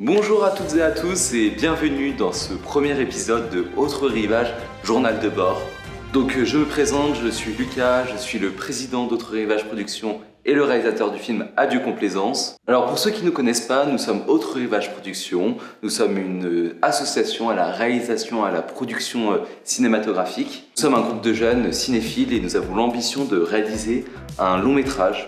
Bonjour à toutes et à tous et bienvenue dans ce premier épisode de Autre Rivage, journal de bord. Donc je me présente, je suis Lucas, je suis le président d'Autre Rivage Productions et le réalisateur du film Adieu Complaisance. Alors pour ceux qui ne nous connaissent pas, nous sommes Autre Rivage Productions, nous sommes une association à la réalisation, à la production cinématographique. Nous sommes un groupe de jeunes cinéphiles et nous avons l'ambition de réaliser un long métrage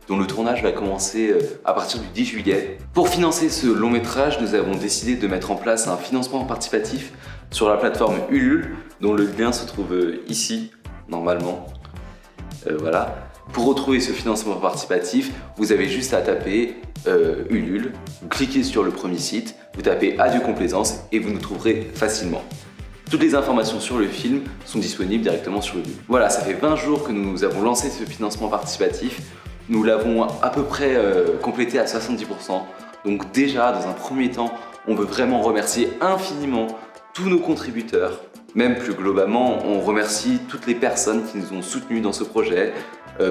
dont le tournage va commencer à partir du 10 juillet. Pour financer ce long métrage, nous avons décidé de mettre en place un financement participatif sur la plateforme Ulule, dont le lien se trouve ici, normalement. Voilà. Pour retrouver ce financement participatif, vous avez juste à taper Ulule, vous cliquez sur le premier site, vous tapez Adieu Complaisance et vous nous trouverez facilement. Toutes les informations sur le film sont disponibles directement sur Ulule. Voilà, ça fait 20 jours que nous avons lancé ce financement participatif. Nous l'avons à peu près complété à 70%. Donc déjà, dans un premier temps, on veut vraiment remercier infiniment tous nos contributeurs. Même plus globalement, on remercie toutes les personnes qui nous ont soutenus dans ce projet,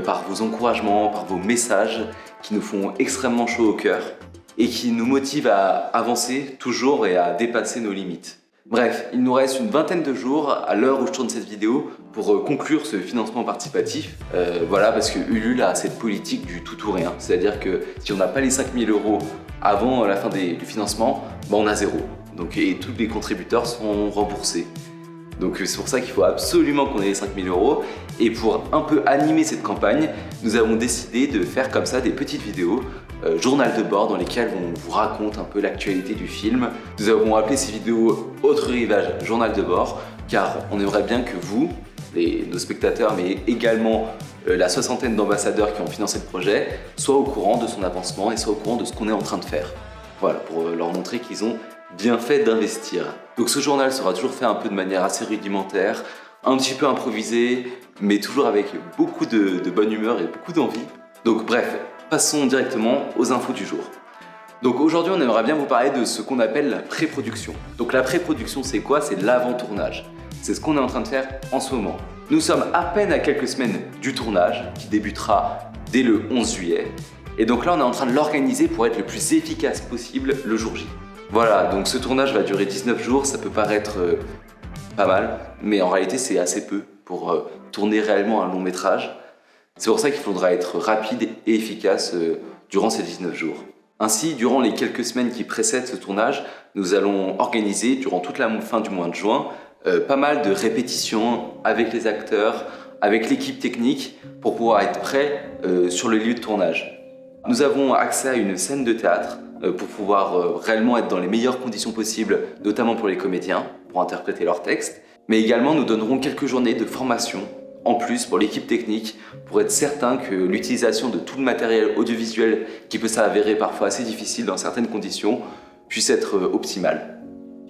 par vos encouragements, par vos messages qui nous font extrêmement chaud au cœur et qui nous motivent à avancer toujours et à dépasser nos limites. Bref, il nous reste une vingtaine de jours à l'heure où je tourne cette vidéo pour conclure ce financement participatif. Voilà, parce que Ulule a cette politique du tout ou rien. C'est-à-dire que si on n'a pas les 5 000 € avant la fin du financement, on a zéro. Et tous les contributeurs sont remboursés. Donc c'est pour ça qu'il faut absolument qu'on ait les 5 000 €. Et pour un peu animer cette campagne, nous avons décidé de faire comme ça des petites vidéos, journal de bord, dans lesquelles on vous raconte un peu l'actualité du film. Nous avons appelé ces vidéos Autre Rivage, journal de bord, car on aimerait bien que vous, nos spectateurs, mais également la soixantaine d'ambassadeurs qui ont financé le projet, soient au courant de son avancement et soient au courant de ce qu'on est en train de faire. Voilà, pour leur montrer qu'ils ont bien fait d'investir. Donc ce journal sera toujours fait un peu de manière assez rudimentaire, un petit peu improvisé, mais toujours avec beaucoup de bonne humeur et beaucoup d'envie. Donc bref, passons directement aux infos du jour. Donc aujourd'hui, on aimerait bien vous parler de ce qu'on appelle la pré-production. Donc la pré-production, c'est quoi? C'est l'avant-tournage. C'est ce qu'on est en train de faire en ce moment. Nous sommes à peine à quelques semaines du tournage, qui débutera dès le 11 juillet. Et donc là, on est en train de l'organiser pour être le plus efficace possible le jour J. Voilà, donc ce tournage va durer 19 jours, ça peut paraître pas mal, mais en réalité c'est assez peu pour tourner réellement un long métrage. C'est pour ça qu'il faudra être rapide et efficace durant ces 19 jours. Ainsi, durant les quelques semaines qui précèdent ce tournage, nous allons organiser, durant toute la fin du mois de juin, pas mal de répétitions avec les acteurs, avec l'équipe technique, pour pouvoir être prêts sur le lieu de tournage. Nous avons accès à une scène de théâtre, pour pouvoir réellement être dans les meilleures conditions possibles, notamment pour les comédiens, pour interpréter leurs textes. Mais également, nous donnerons quelques journées de formation, en plus pour l'équipe technique, pour être certain que l'utilisation de tout le matériel audiovisuel, qui peut s'avérer parfois assez difficile dans certaines conditions, puisse être optimale.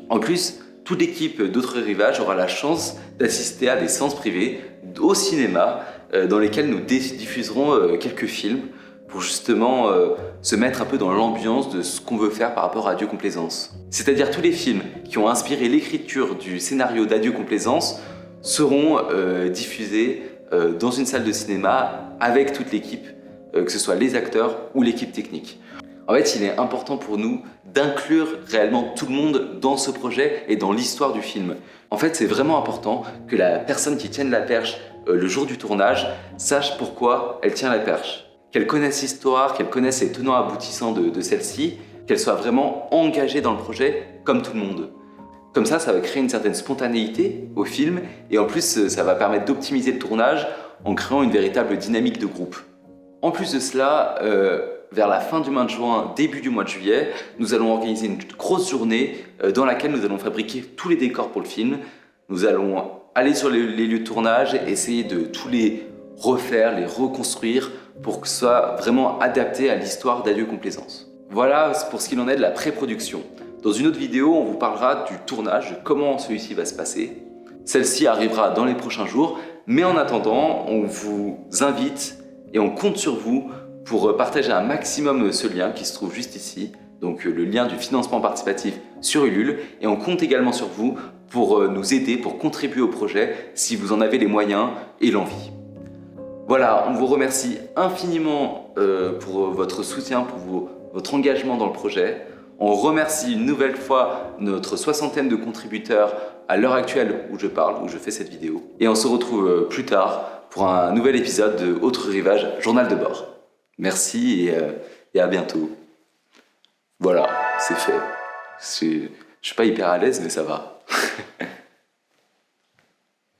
En plus, toute l'équipe d'Autre Rivage aura la chance d'assister à des séances privées au cinéma, dans lesquelles nous diffuserons quelques films, pour justement se mettre un peu dans l'ambiance de ce qu'on veut faire par rapport à Adieu Complaisance. C'est-à-dire tous les films qui ont inspiré l'écriture du scénario d'Adieu Complaisance seront diffusés dans une salle de cinéma avec toute l'équipe, que ce soit les acteurs ou l'équipe technique. En fait, il est important pour nous d'inclure réellement tout le monde dans ce projet et dans l'histoire du film. En fait, c'est vraiment important que la personne qui tienne la perche le jour du tournage sache pourquoi elle tient la perche. Qu'elle connaisse l'histoire, qu'elle connaisse les tenants aboutissants de celle-ci, qu'elle soit vraiment engagée dans le projet comme tout le monde. Comme ça va créer une certaine spontanéité au film et en plus ça va permettre d'optimiser le tournage en créant une véritable dynamique de groupe. En plus de cela, vers la fin du mois de juin, début du mois de juillet, nous allons organiser une grosse journée dans laquelle nous allons fabriquer tous les décors pour le film. Nous allons aller sur les lieux de tournage, essayer de tous les refaire, les reconstruire pour que ce soit vraiment adapté à l'histoire d'Adieu Complaisance. Voilà pour ce qu'il en est de la pré-production. Dans une autre vidéo, on vous parlera du tournage, de comment celui-ci va se passer. Celle-ci arrivera dans les prochains jours, mais en attendant, on vous invite et on compte sur vous pour partager un maximum ce lien qui se trouve juste ici, donc le lien du financement participatif sur Ulule, et on compte également sur vous pour nous aider, pour contribuer au projet si vous en avez les moyens et l'envie. Voilà, on vous remercie infiniment pour votre soutien, pour votre engagement dans le projet. On remercie une nouvelle fois notre soixantaine de contributeurs à l'heure actuelle où je parle, où je fais cette vidéo. Et on se retrouve plus tard pour un nouvel épisode de Autre Rivage, journal de bord. Merci et à bientôt. Voilà, c'est fait. Je suis pas hyper à l'aise, mais ça va.